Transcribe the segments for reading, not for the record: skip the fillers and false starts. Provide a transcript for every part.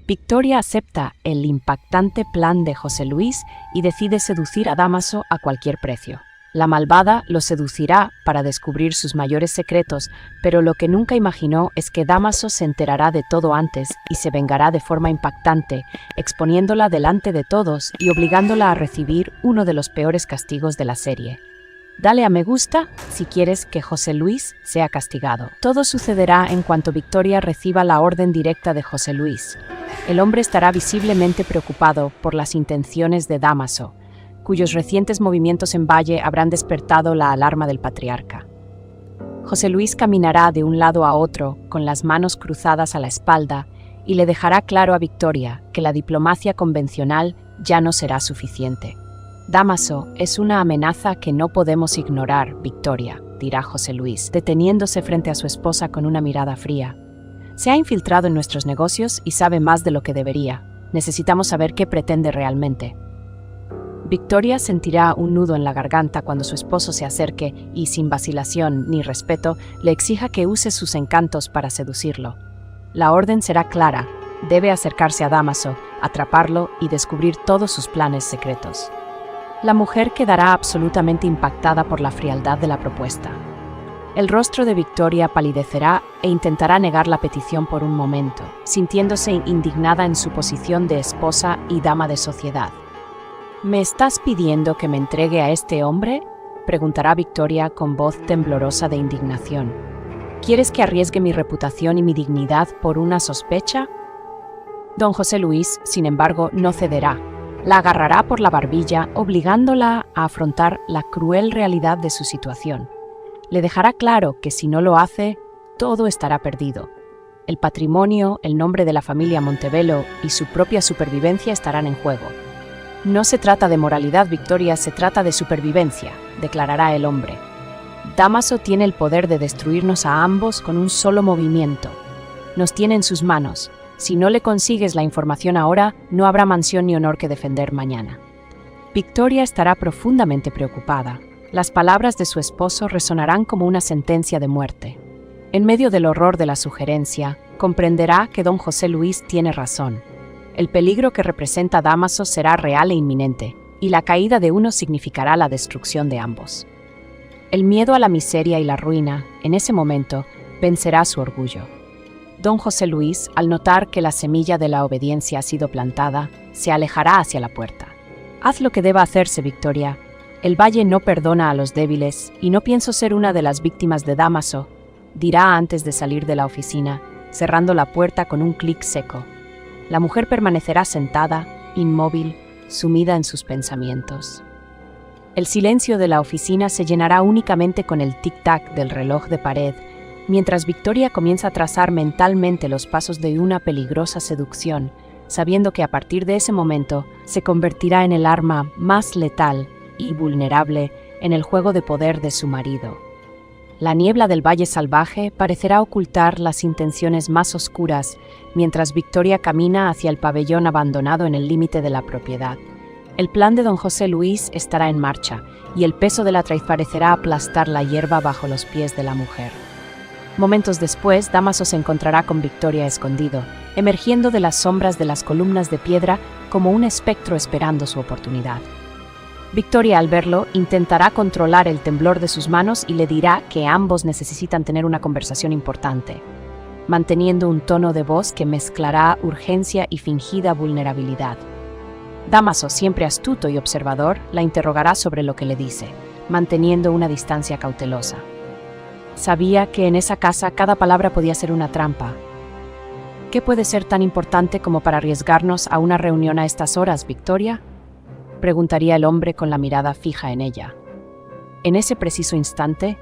Victoria acepta el impactante plan de José Luis y decide seducir a Dámaso a cualquier precio. La malvada lo seducirá para descubrir sus mayores secretos, pero lo que nunca imaginó es que Dámaso se enterará de todo antes y se vengará de forma impactante, exponiéndola delante de todos y obligándola a recibir uno de los peores castigos de la serie. Dale a me gusta si quieres que José Luis sea castigado. Todo sucederá en cuanto Victoria reciba la orden directa de José Luis. El hombre estará visiblemente preocupado por las intenciones de Dámaso, cuyos recientes movimientos en Valle habrán despertado la alarma del patriarca. José Luis caminará de un lado a otro con las manos cruzadas a la espalda y le dejará claro a Victoria que la diplomacia convencional ya no será suficiente. Dámaso es una amenaza que no podemos ignorar, Victoria, dirá José Luis, deteniéndose frente a su esposa con una mirada fría. Se ha infiltrado en nuestros negocios y sabe más de lo que debería. Necesitamos saber qué pretende realmente. Victoria sentirá un nudo en la garganta cuando su esposo se acerque y, sin vacilación ni respeto, le exija que use sus encantos para seducirlo. La orden será clara: debe acercarse a Dámaso, atraparlo y descubrir todos sus planes secretos. La mujer quedará absolutamente impactada por la frialdad de la propuesta. El rostro de Victoria palidecerá e intentará negar la petición por un momento, sintiéndose indignada en su posición de esposa y dama de sociedad. ¿Me estás pidiendo que me entregue a este hombre?, preguntará Victoria con voz temblorosa de indignación. ¿Quieres que arriesgue mi reputación y mi dignidad por una sospecha? Don José Luis, sin embargo, no cederá. La agarrará por la barbilla, obligándola a afrontar la cruel realidad de su situación. Le dejará claro que si no lo hace, todo estará perdido. El patrimonio, el nombre de la familia Montebello y su propia supervivencia estarán en juego. No se trata de moralidad, Victoria, se trata de supervivencia, declarará el hombre. Dámaso tiene el poder de destruirnos a ambos con un solo movimiento. Nos tiene en sus manos. Si no le consigues la información ahora, no habrá mansión ni honor que defender mañana. Victoria estará profundamente preocupada. Las palabras de su esposo resonarán como una sentencia de muerte. En medio del horror de la sugerencia, comprenderá que don José Luis tiene razón. El peligro que representa Dámaso será real e inminente, y la caída de uno significará la destrucción de ambos. El miedo a la miseria y la ruina, en ese momento, vencerá su orgullo. Don José Luis, al notar que la semilla de la obediencia ha sido plantada, se alejará hacia la puerta. Haz lo que deba hacerse, Victoria. El Valle no perdona a los débiles, y no pienso ser una de las víctimas de Dámaso, dirá antes de salir de la oficina, cerrando la puerta con un clic seco. La mujer permanecerá sentada, inmóvil, sumida en sus pensamientos. El silencio de la oficina se llenará únicamente con el tic-tac del reloj de pared, mientras Victoria comienza a trazar mentalmente los pasos de una peligrosa seducción, sabiendo que a partir de ese momento se convertirá en el arma más letal y vulnerable en el juego de poder de su marido. La niebla del Valle Salvaje parecerá ocultar las intenciones más oscuras mientras Victoria camina hacia el pabellón abandonado en el límite de la propiedad. El plan de don José Luis estará en marcha y el peso de la traición parecerá aplastar la hierba bajo los pies de la mujer. Momentos después, Dámaso se encontrará con Victoria escondido, emergiendo de las sombras de las columnas de piedra como un espectro esperando su oportunidad. Victoria, al verlo, intentará controlar el temblor de sus manos y le dirá que ambos necesitan tener una conversación importante, manteniendo un tono de voz que mezclará urgencia y fingida vulnerabilidad. Dámaso, siempre astuto y observador, la interrogará sobre lo que le dice, manteniendo una distancia cautelosa. Sabía que en esa casa cada palabra podía ser una trampa. ¿Qué puede ser tan importante como para arriesgarnos a una reunión a estas horas, Victoria?, preguntaría el hombre con la mirada fija en ella. En ese preciso instante,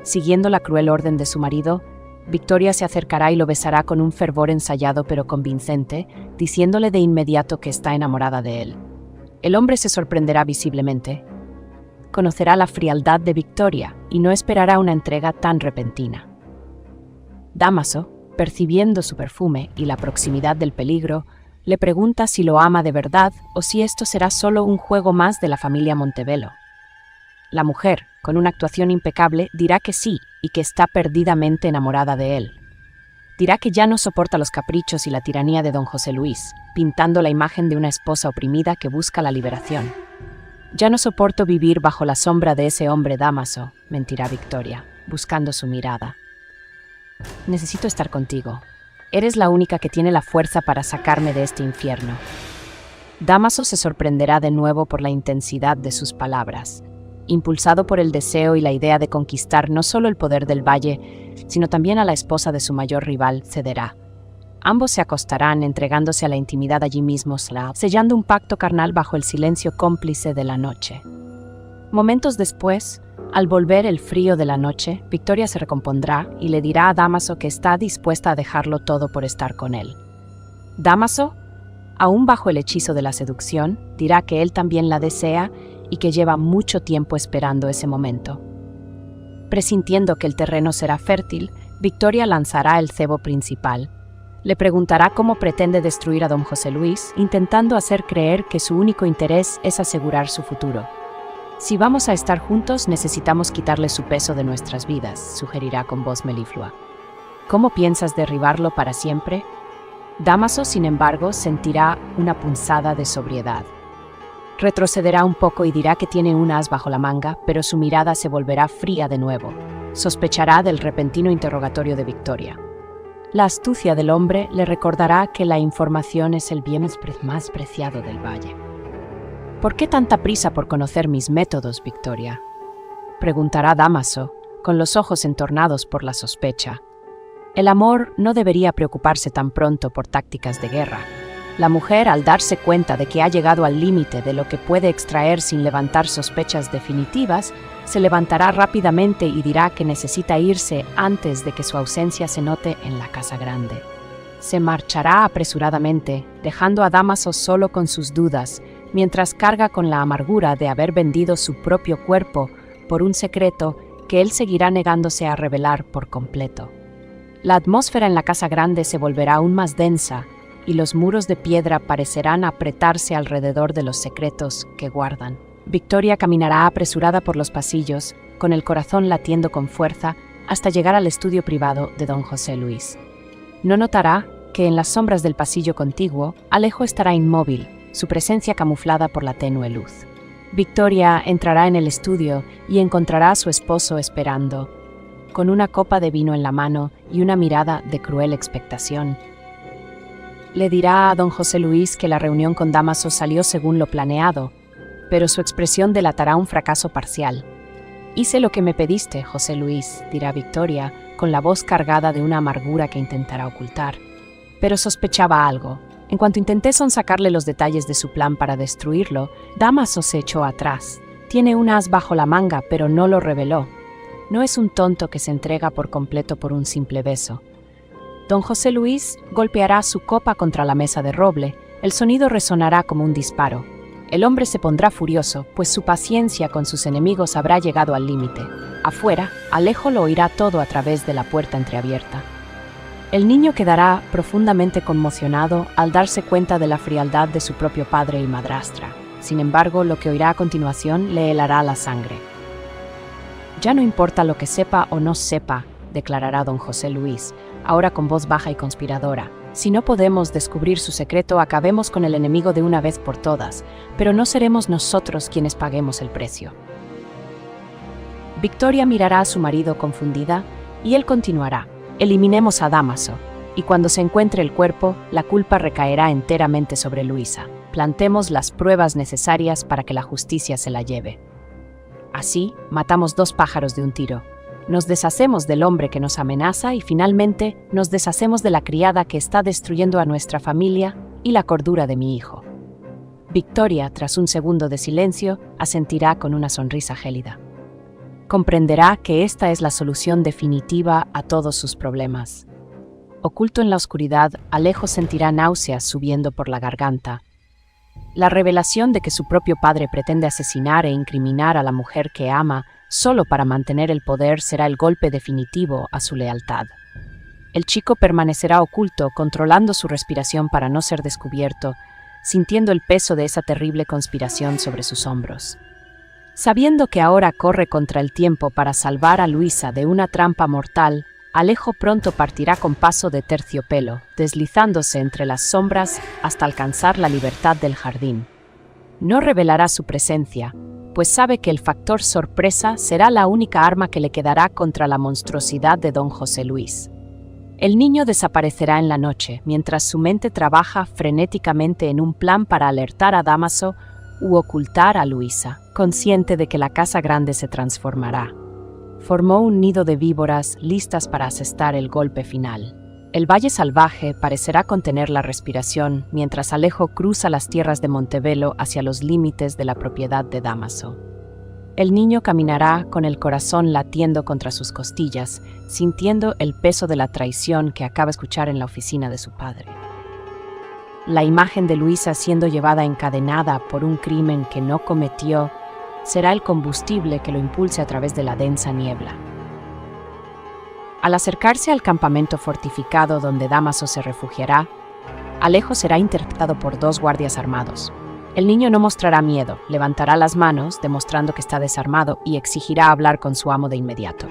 siguiendo la cruel orden de su marido, Victoria se acercará y lo besará con un fervor ensayado pero convincente, diciéndole de inmediato que está enamorada de él. El hombre se sorprenderá visiblemente. Conocerá la frialdad de Victoria y no esperará una entrega tan repentina. Dámaso, percibiendo su perfume y la proximidad del peligro, le pregunta si lo ama de verdad o si esto será solo un juego más de la familia Montebello. La mujer, con una actuación impecable, dirá que sí y que está perdidamente enamorada de él. Dirá que ya no soporta los caprichos y la tiranía de don José Luis, pintando la imagen de una esposa oprimida que busca la liberación. Ya no soporto vivir bajo la sombra de ese hombre Dámaso, mentirá Victoria, buscando su mirada. Necesito estar contigo. Eres la única que tiene la fuerza para sacarme de este infierno. Dámaso se sorprenderá de nuevo por la intensidad de sus palabras. Impulsado por el deseo y la idea de conquistar no solo el poder del valle, sino también a la esposa de su mayor rival, cederá. Ambos se acostarán entregándose a la intimidad allí mismo, sellando un pacto carnal bajo el silencio cómplice de la noche. Momentos después, al volver el frío de la noche, Victoria se recompondrá y le dirá a Dámaso que está dispuesta a dejarlo todo por estar con él. Dámaso, aún bajo el hechizo de la seducción, dirá que él también la desea y que lleva mucho tiempo esperando ese momento. Presintiendo que el terreno será fértil, Victoria lanzará el cebo principal. Le preguntará cómo pretende destruir a don José Luis, intentando hacer creer que su único interés es asegurar su futuro. Si vamos a estar juntos, necesitamos quitarle su peso de nuestras vidas, sugerirá con voz meliflua. ¿Cómo piensas derribarlo para siempre? Dámaso, sin embargo, sentirá una punzada de sobriedad. Retrocederá un poco y dirá que tiene un as bajo la manga, pero su mirada se volverá fría de nuevo. Sospechará del repentino interrogatorio de Victoria. La astucia del hombre le recordará que la información es el bien más preciado del valle. ¿Por qué tanta prisa por conocer mis métodos, Victoria?, preguntará Dámaso, con los ojos entornados por la sospecha. El amor no debería preocuparse tan pronto por tácticas de guerra. La mujer, al darse cuenta de que ha llegado al límite de lo que puede extraer sin levantar sospechas definitivas, se levantará rápidamente y dirá que necesita irse antes de que su ausencia se note en la casa grande. Se marchará apresuradamente, dejando a Dámaso solo con sus dudas, mientras carga con la amargura de haber vendido su propio cuerpo por un secreto que él seguirá negándose a revelar por completo. La atmósfera en la casa grande se volverá aún más densa, y los muros de piedra parecerán apretarse alrededor de los secretos que guardan. Victoria caminará apresurada por los pasillos, con el corazón latiendo con fuerza, hasta llegar al estudio privado de don José Luis. No notará que en las sombras del pasillo contiguo, Alejo estará inmóvil, su presencia camuflada por la tenue luz. Victoria entrará en el estudio y encontrará a su esposo esperando, con una copa de vino en la mano y una mirada de cruel expectación. Le dirá a don José Luis que la reunión con Dámaso salió según lo planeado, pero su expresión delatará un fracaso parcial. «Hice lo que me pediste, José Luis», dirá Victoria, con la voz cargada de una amargura que intentará ocultar. Pero sospechaba algo. En cuanto intenté sonsacarle los detalles de su plan para destruirlo, Dámaso se echó atrás. Tiene un as bajo la manga, pero no lo reveló. No es un tonto que se entrega por completo por un simple beso. Don José Luis golpeará su copa contra la mesa de roble. El sonido resonará como un disparo. El hombre se pondrá furioso, pues su paciencia con sus enemigos habrá llegado al límite. Afuera, Alejo lo oirá todo a través de la puerta entreabierta. El niño quedará profundamente conmocionado al darse cuenta de la frialdad de su propio padre y madrastra. Sin embargo, lo que oirá a continuación le helará la sangre. «Ya no importa lo que sepa o no sepa», declarará don José Luis, ahora con voz baja y conspiradora. «Si no podemos descubrir su secreto, acabemos con el enemigo de una vez por todas, pero no seremos nosotros quienes paguemos el precio». Victoria mirará a su marido confundida y él continuará. «Eliminemos a Dámaso, y cuando se encuentre el cuerpo, la culpa recaerá enteramente sobre Luisa. Plantemos las pruebas necesarias para que la justicia se la lleve. Así, matamos 2 pájaros de un tiro. Nos deshacemos del hombre que nos amenaza y finalmente nos deshacemos de la criada que está destruyendo a nuestra familia y la cordura de mi hijo». Victoria, tras un segundo de silencio, asentirá con una sonrisa gélida. Comprenderá que esta es la solución definitiva a todos sus problemas. Oculto en la oscuridad, Alejo sentirá náuseas subiendo por la garganta. La revelación de que su propio padre pretende asesinar e incriminar a la mujer que ama solo para mantener el poder será el golpe definitivo a su lealtad. El chico permanecerá oculto, controlando su respiración para no ser descubierto, sintiendo el peso de esa terrible conspiración sobre sus hombros. Sabiendo que ahora corre contra el tiempo para salvar a Luisa de una trampa mortal, Alejo pronto partirá con paso de terciopelo, deslizándose entre las sombras hasta alcanzar la libertad del jardín. No revelará su presencia, pues sabe que el factor sorpresa será la única arma que le quedará contra la monstruosidad de don José Luis. El niño desaparecerá en la noche, mientras su mente trabaja frenéticamente en un plan para alertar a Dámaso u ocultar a Luisa, consciente de que la casa grande se transformará. Formó un nido de víboras listas para asestar el golpe final. El valle salvaje parecerá contener la respiración mientras Alejo cruza las tierras de Montevelo hacia los límites de la propiedad de Dámaso. El niño caminará con el corazón latiendo contra sus costillas, sintiendo el peso de la traición que acaba de escuchar en la oficina de su padre. La imagen de Luisa siendo llevada encadenada por un crimen que no cometió será el combustible que lo impulse a través de la densa niebla. Al acercarse al campamento fortificado donde Dámaso se refugiará, Alejo será interceptado por 2 guardias armados. El niño no mostrará miedo, levantará las manos, demostrando que está desarmado, y exigirá hablar con su amo de inmediato.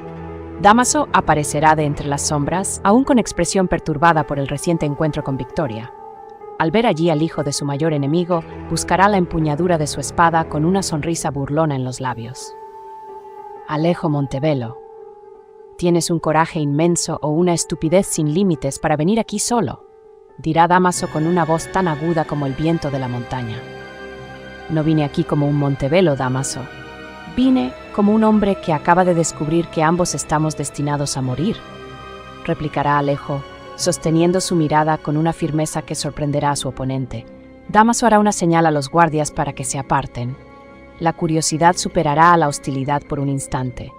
Dámaso aparecerá de entre las sombras, aún con expresión perturbada por el reciente encuentro con Victoria. Al ver allí al hijo de su mayor enemigo, buscará la empuñadura de su espada con una sonrisa burlona en los labios. Alejo Montevelo, ¿tienes un coraje inmenso o una estupidez sin límites para venir aquí solo?, dirá Dámaso con una voz tan aguda como el viento de la montaña. No vine aquí como un Montevelo, Dámaso. Vine como un hombre que acaba de descubrir que ambos estamos destinados a morir, replicará Alejo, sosteniendo su mirada con una firmeza que sorprenderá a su oponente. Dámaso hará una señal a los guardias para que se aparten. La curiosidad superará a la hostilidad por un instante.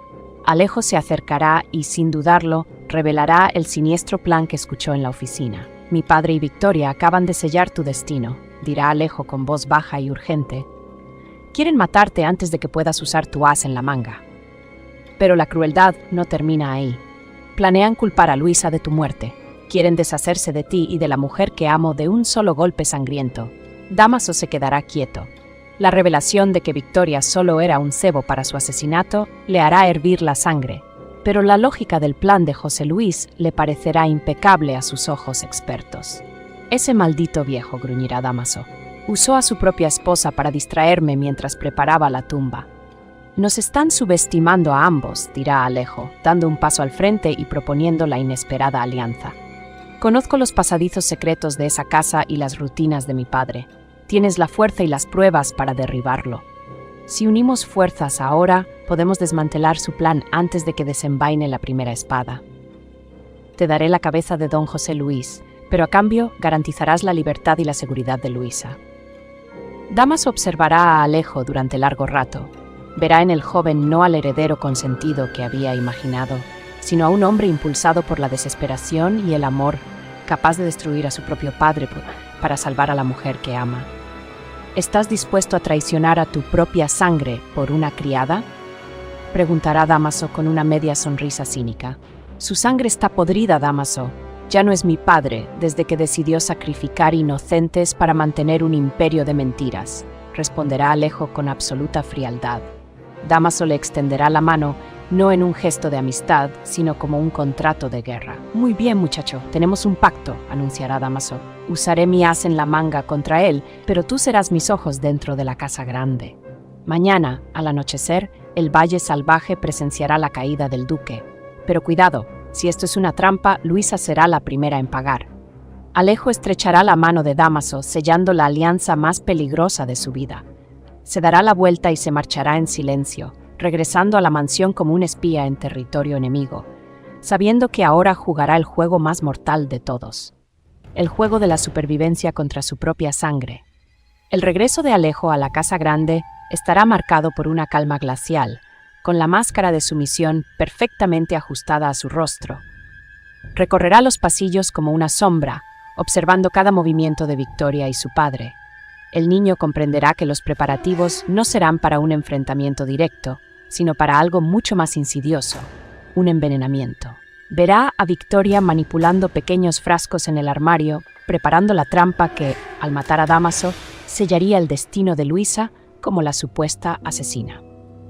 Alejo se acercará y, sin dudarlo, revelará el siniestro plan que escuchó en la oficina. Mi padre y Victoria acaban de sellar tu destino, dirá Alejo con voz baja y urgente. Quieren matarte antes de que puedas usar tu as en la manga. Pero la crueldad no termina ahí. Planean culpar a Luisa de tu muerte. Quieren deshacerse de ti y de la mujer que amo de un solo golpe sangriento. Dámaso se quedará quieto. La revelación de que Victoria solo era un cebo para su asesinato le hará hervir la sangre, pero la lógica del plan de José Luis le parecerá impecable a sus ojos expertos. Ese maldito viejo, gruñirá Dámaso, usó a su propia esposa para distraerme mientras preparaba la tumba. Nos están subestimando a ambos, dirá Alejo, dando un paso al frente y proponiendo la inesperada alianza. Conozco los pasadizos secretos de esa casa y las rutinas de mi padre. Tienes la fuerza y las pruebas para derribarlo. Si unimos fuerzas ahora, podemos desmantelar su plan antes de que desenvaine la primera espada. Te daré la cabeza de don José Luis, pero a cambio garantizarás la libertad y la seguridad de Luisa. Dámaso observará a Alejo durante largo rato. Verá en el joven no al heredero consentido que había imaginado, sino a un hombre impulsado por la desesperación y el amor, capaz de destruir a su propio padre para salvar a la mujer que ama. ¿Estás dispuesto a traicionar a tu propia sangre por una criada?, preguntará Dámaso con una media sonrisa cínica. Su sangre está podrida, Dámaso. Ya no es mi padre desde que decidió sacrificar inocentes para mantener un imperio de mentiras, responderá Alejo con absoluta frialdad. Dámaso le extenderá la mano, no en un gesto de amistad, sino como un contrato de guerra. Muy bien, muchacho, tenemos un pacto, anunciará Dámaso. Usaré mi as en la manga contra él, pero tú serás mis ojos dentro de la casa grande. Mañana, al anochecer, el valle salvaje presenciará la caída del duque. Pero cuidado, si esto es una trampa, Luisa será la primera en pagar. Alejo estrechará la mano de Dámaso, sellando la alianza más peligrosa de su vida. Se dará la vuelta y se marchará en silencio, regresando a la mansión como un espía en territorio enemigo, sabiendo que ahora jugará el juego más mortal de todos. El juego de la supervivencia contra su propia sangre. El regreso de Alejo a la casa grande estará marcado por una calma glacial, con la máscara de sumisión perfectamente ajustada a su rostro. Recorrerá los pasillos como una sombra, observando cada movimiento de Victoria y su padre. El niño comprenderá que los preparativos no serán para un enfrentamiento directo, sino para algo mucho más insidioso, un envenenamiento. Verá a Victoria manipulando pequeños frascos en el armario, preparando la trampa que, al matar a Dámaso, sellaría el destino de Luisa como la supuesta asesina.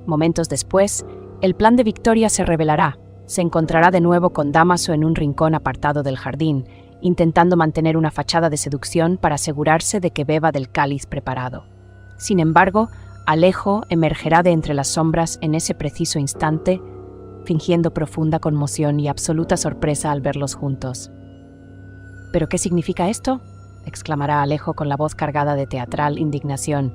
Momentos después, el plan de Victoria se revelará, Se encontrará de nuevo con Dámaso en un rincón apartado del jardín, intentando mantener una fachada de seducción para asegurarse de que beba del cáliz preparado. Sin embargo, Alejo emergerá de entre las sombras en ese preciso instante, fingiendo profunda conmoción y absoluta sorpresa al verlos juntos. ¿Pero qué significa esto?, exclamará Alejo con la voz cargada de teatral indignación.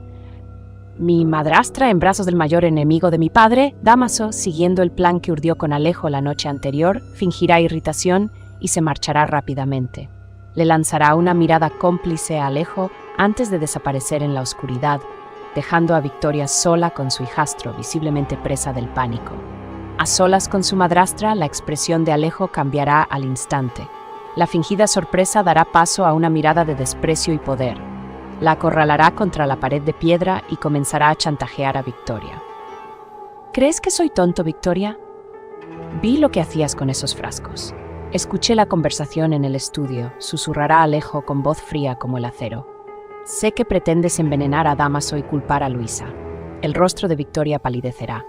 ¿Mi madrastra en brazos del mayor enemigo de mi padre? Dámaso, siguiendo el plan que urdió con Alejo la noche anterior, fingirá irritación y se marchará rápidamente. Le lanzará una mirada cómplice a Alejo antes de desaparecer en la oscuridad, dejando a Victoria sola con su hijastro, visiblemente presa del pánico. A solas con su madrastra, la expresión de Alejo cambiará al instante. La fingida sorpresa dará paso a una mirada de desprecio y poder. La acorralará contra la pared de piedra y comenzará a chantajear a Victoria. ¿Crees que soy tonto, Victoria? Vi lo que hacías con esos frascos. Escuché la conversación en el estudio, susurrará Alejo con voz fría como el acero. Sé que pretendes envenenar a Dámaso y culpar a Luisa. El rostro de Victoria palidecerá.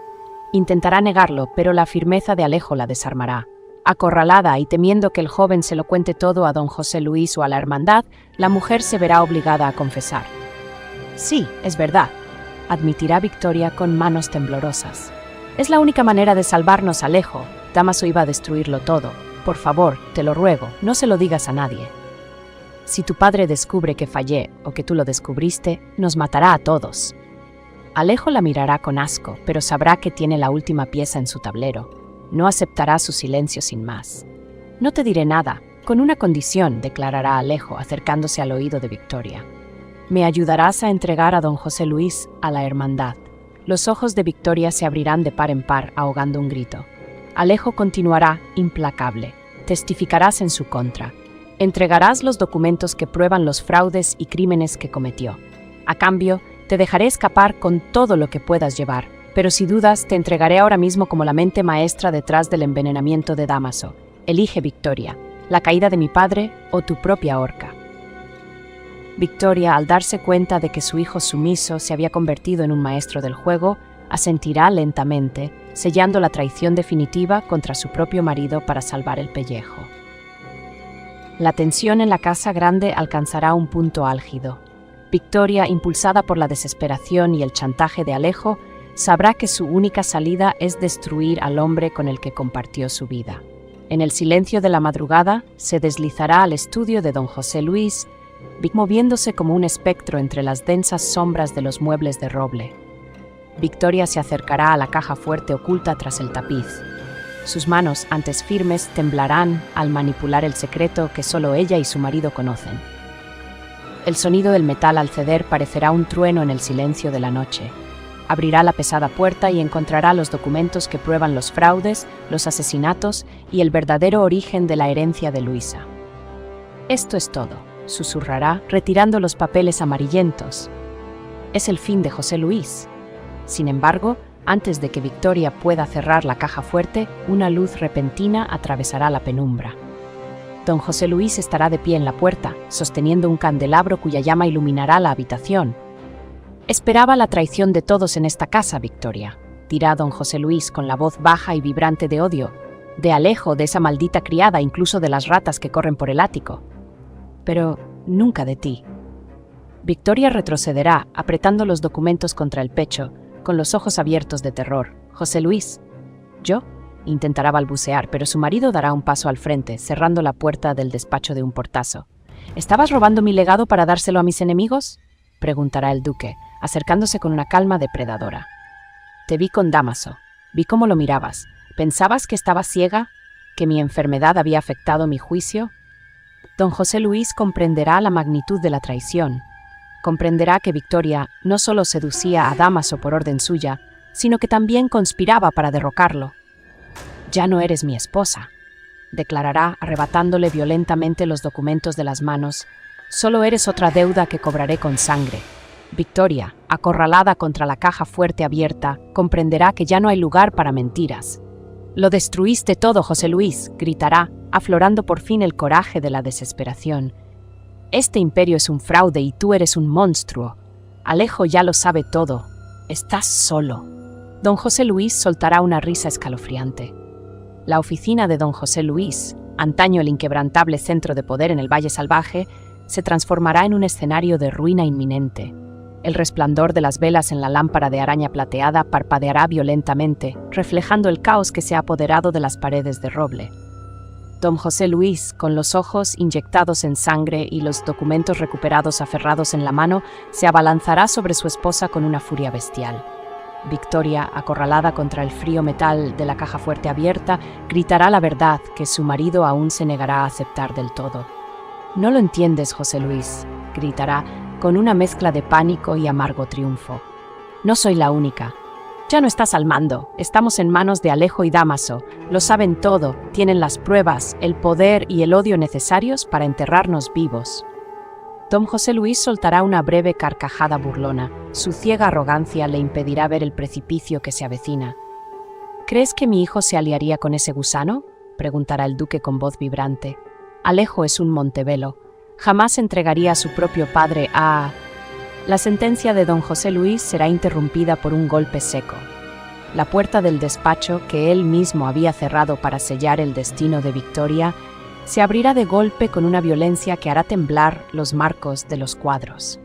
Intentará negarlo, pero la firmeza de Alejo la desarmará. Acorralada y temiendo que el joven se lo cuente todo a don José Luis o a la hermandad, la mujer se verá obligada a confesar. Sí, es verdad, admitirá Victoria con manos temblorosas. Es la única manera de salvarnos, Alejo. Dámaso iba a destruirlo todo. Por favor, te lo ruego, no se lo digas a nadie. Si tu padre descubre que fallé o que tú lo descubriste, nos matará a todos. Alejo la mirará con asco, pero sabrá que tiene la última pieza en su tablero. No aceptará su silencio sin más. No te diré nada, con una condición, declarará Alejo, acercándose al oído de Victoria. Me ayudarás a entregar a don José Luis a la hermandad. Los ojos de Victoria se abrirán de par en par, ahogando un grito. Alejo continuará, implacable. Testificarás en su contra. Entregarás los documentos que prueban los fraudes y crímenes que cometió. A cambio, te dejaré escapar con todo lo que puedas llevar, pero si dudas, te entregaré ahora mismo como la mente maestra detrás del envenenamiento de Dámaso. Elige, Victoria, la caída de mi padre o tu propia horca. Victoria, al darse cuenta de que su hijo sumiso se había convertido en un maestro del juego, asentirá lentamente, sellando la traición definitiva contra su propio marido para salvar el pellejo. La tensión en la casa grande alcanzará un punto álgido. Victoria, impulsada por la desesperación y el chantaje de Alejo, sabrá que su única salida es destruir al hombre con el que compartió su vida. En el silencio de la madrugada, se deslizará al estudio de don José Luis, moviéndose como un espectro entre las densas sombras de los muebles de roble. Victoria se acercará a la caja fuerte oculta tras el tapiz. Sus manos, antes firmes, temblarán al manipular el secreto que solo ella y su marido conocen. El sonido del metal al ceder parecerá un trueno en el silencio de la noche. Abrirá la pesada puerta y encontrará los documentos que prueban los fraudes, los asesinatos y el verdadero origen de la herencia de Luisa. Esto es todo, susurrará, retirando los papeles amarillentos. Es el fin de José Luis. Sin embargo, antes de que Victoria pueda cerrar la caja fuerte, una luz repentina atravesará la penumbra. Don José Luis estará de pie en la puerta, sosteniendo un candelabro cuya llama iluminará la habitación. Esperaba la traición de todos en esta casa, Victoria, dirá don José Luis con la voz baja y vibrante de odio, de Alejo, de esa maldita criada, incluso de las ratas que corren por el ático. Pero nunca de ti. Victoria retrocederá, apretando los documentos contra el pecho, con los ojos abiertos de terror. José Luis. ¿Yo? Intentará balbucear, pero su marido dará un paso al frente, cerrando la puerta del despacho de un portazo. ¿Estabas robando mi legado para dárselo a mis enemigos?, preguntará el duque, acercándose con una calma depredadora. Te vi con Dámaso. Vi cómo lo mirabas. ¿Pensabas que estaba ciega? ¿Que mi enfermedad había afectado mi juicio? Don José Luis comprenderá la magnitud de la traición. Comprenderá que Victoria no solo seducía a Dámaso por orden suya, sino que también conspiraba para derrocarlo. Ya no eres mi esposa, declarará, arrebatándole violentamente los documentos de las manos. Solo eres otra deuda que cobraré con sangre. Victoria, acorralada contra la caja fuerte abierta, comprenderá que ya no hay lugar para mentiras. Lo destruiste todo, José Luis, gritará, aflorando por fin el coraje de la desesperación. Este imperio es un fraude y tú eres un monstruo. Alejo ya lo sabe todo. Estás solo. Don José Luis soltará una risa escalofriante. La oficina de don José Luis, antaño el inquebrantable centro de poder en el Valle Salvaje, se transformará en un escenario de ruina inminente. El resplandor de las velas en la lámpara de araña plateada parpadeará violentamente, reflejando el caos que se ha apoderado de las paredes de roble. Don José Luis, con los ojos inyectados en sangre y los documentos recuperados aferrados en la mano, se abalanzará sobre su esposa con una furia bestial. Victoria, acorralada contra el frío metal de la caja fuerte abierta, gritará la verdad que su marido aún se negará a aceptar del todo. «No lo entiendes, José Luis», gritará, con una mezcla de pánico y amargo triunfo. «No soy la única. Ya no estás al mando, estamos en manos de Alejo y Dámaso, lo saben todo, tienen las pruebas, el poder y el odio necesarios para enterrarnos vivos». Don José Luis soltará una breve carcajada burlona. Su ciega arrogancia le impedirá ver el precipicio que se avecina. «¿Crees que mi hijo se aliaría con ese gusano?», preguntará el duque con voz vibrante. «Alejo es un Montevelo. Jamás entregaría a su propio padre a...». La sentencia de don José Luis será interrumpida por un golpe seco. La puerta del despacho, que él mismo había cerrado para sellar el destino de Victoria, se abrirá de golpe con una violencia que hará temblar los marcos de los cuadros.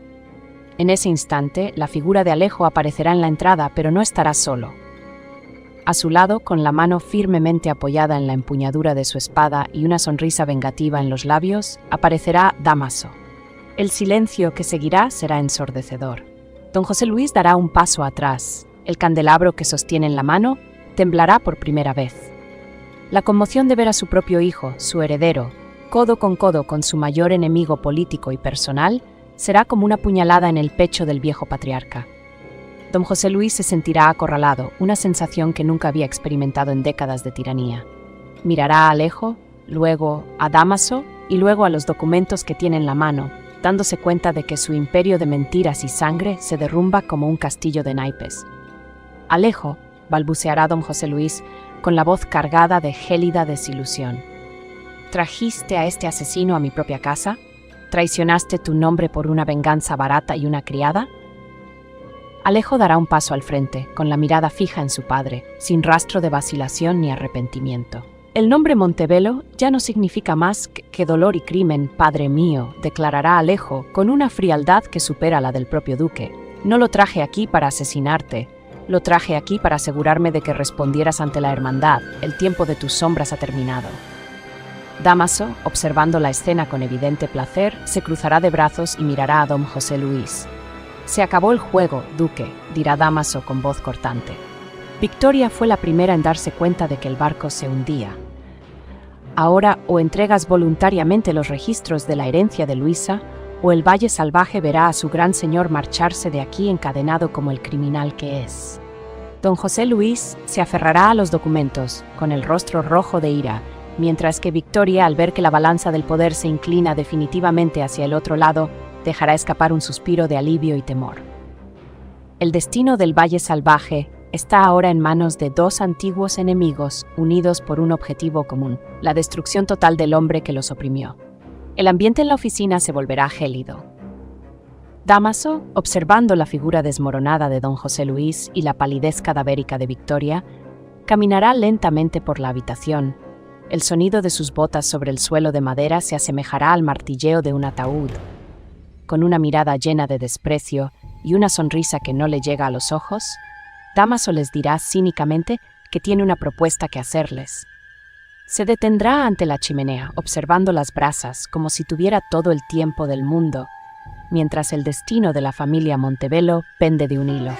En ese instante, la figura de Alejo aparecerá en la entrada, pero no estará solo. A su lado, con la mano firmemente apoyada en la empuñadura de su espada y una sonrisa vengativa en los labios, aparecerá Dámaso. El silencio que seguirá será ensordecedor. Don José Luis dará un paso atrás. El candelabro que sostiene en la mano temblará por primera vez. La conmoción de ver a su propio hijo, su heredero, codo con su mayor enemigo político y personal, será como una puñalada en el pecho del viejo patriarca. Don José Luis se sentirá acorralado, una sensación que nunca había experimentado en décadas de tiranía. Mirará a Alejo, luego a Dámaso y luego a los documentos que tiene en la mano, dándose cuenta de que su imperio de mentiras y sangre se derrumba como un castillo de naipes. «Alejo», balbuceará don José Luis, con la voz cargada de gélida desilusión. «¿Trajiste a este asesino a mi propia casa? ¿Traicionaste tu nombre por una venganza barata y una criada?» Alejo dará un paso al frente, con la mirada fija en su padre, sin rastro de vacilación ni arrepentimiento. «El nombre Montevelo ya no significa más que dolor y crimen, padre mío», declarará Alejo, con una frialdad que supera la del propio duque. «No lo traje aquí para asesinarte. Lo traje aquí para asegurarme de que respondieras ante la hermandad. El tiempo de tus sombras ha terminado». Dámaso, observando la escena con evidente placer, se cruzará de brazos y mirará a don José Luis. «Se acabó el juego, duque», dirá Dámaso con voz cortante. Victoria fue la primera en darse cuenta de que el barco se hundía. Ahora o entregas voluntariamente los registros de la herencia de Luisa, o el Valle Salvaje verá a su gran señor marcharse de aquí encadenado como el criminal que es. Don José Luis se aferrará a los documentos, con el rostro rojo de ira, mientras que Victoria, al ver que la balanza del poder se inclina definitivamente hacia el otro lado, dejará escapar un suspiro de alivio y temor. El destino del Valle Salvaje está ahora en manos de dos antiguos enemigos unidos por un objetivo común, la destrucción total del hombre que los oprimió. El ambiente en la oficina se volverá gélido. Dámaso, observando la figura desmoronada de don José Luis y la palidez cadavérica de Victoria, caminará lentamente por la habitación. El sonido de sus botas sobre el suelo de madera se asemejará al martilleo de un ataúd. Con una mirada llena de desprecio y una sonrisa que no le llega a los ojos, Dámaso les dirá cínicamente que tiene una propuesta que hacerles. Se detendrá ante la chimenea, observando las brasas como si tuviera todo el tiempo del mundo, mientras el destino de la familia Montevelo pende de un hilo.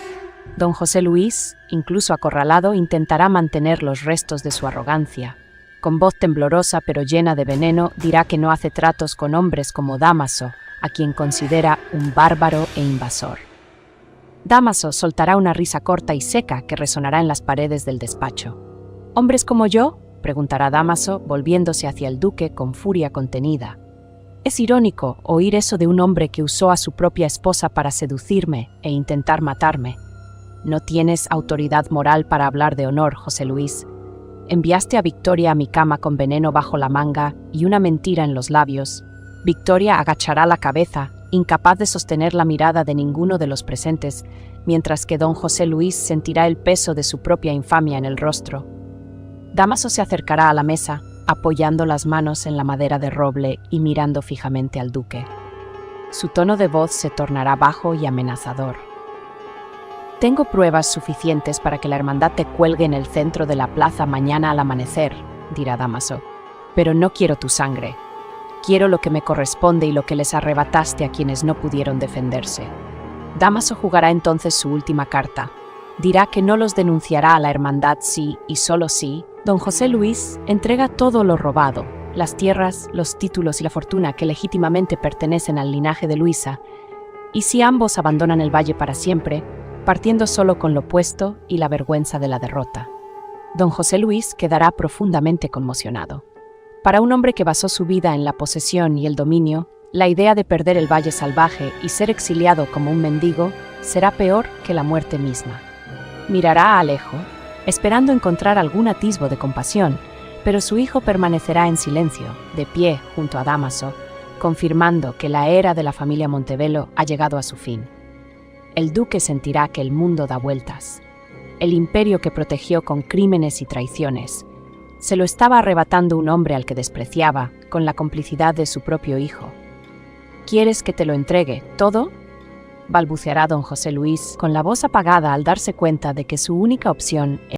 Don José Luis, incluso acorralado, intentará mantener los restos de su arrogancia. Con voz temblorosa pero llena de veneno, dirá que no hace tratos con hombres como Dámaso, a quien considera un bárbaro e invasor. Dámaso soltará una risa corta y seca que resonará en las paredes del despacho. «¿Hombres como yo?», preguntará Dámaso, volviéndose hacia el duque con furia contenida. «Es irónico oír eso de un hombre que usó a su propia esposa para seducirme e intentar matarme. No tienes autoridad moral para hablar de honor, José Luis. Enviaste a Victoria a mi cama con veneno bajo la manga y una mentira en los labios. Victoria agachará la cabeza, incapaz de sostener la mirada de ninguno de los presentes, mientras que don José Luis sentirá el peso de su propia infamia en el rostro. Dámaso se acercará a la mesa, apoyando las manos en la madera de roble y mirando fijamente al duque. Su tono de voz se tornará bajo y amenazador. «Tengo pruebas suficientes para que la hermandad te cuelgue en el centro de la plaza mañana al amanecer», dirá Dámaso, «pero no quiero tu sangre. Quiero lo que me corresponde y lo que les arrebataste a quienes no pudieron defenderse». Dámaso jugará entonces su última carta. Dirá que no los denunciará a la hermandad si, y solo si, don José Luis entrega todo lo robado, las tierras, los títulos y la fortuna que legítimamente pertenecen al linaje de Luisa, y si ambos abandonan el valle para siempre, partiendo solo con lo puesto y la vergüenza de la derrota. Don José Luis quedará profundamente conmocionado. Para un hombre que basó su vida en la posesión y el dominio, la idea de perder el valle salvaje y ser exiliado como un mendigo será peor que la muerte misma. Mirará a Alejo, esperando encontrar algún atisbo de compasión, pero su hijo permanecerá en silencio, de pie junto a Dámaso, confirmando que la era de la familia Montevelo ha llegado a su fin. El duque sentirá que el mundo da vueltas. El imperio que protegió con crímenes y traiciones se lo estaba arrebatando un hombre al que despreciaba, con la complicidad de su propio hijo. «¿Quieres que te lo entregue todo?», balbuceará don José Luis con la voz apagada al darse cuenta de que su única opción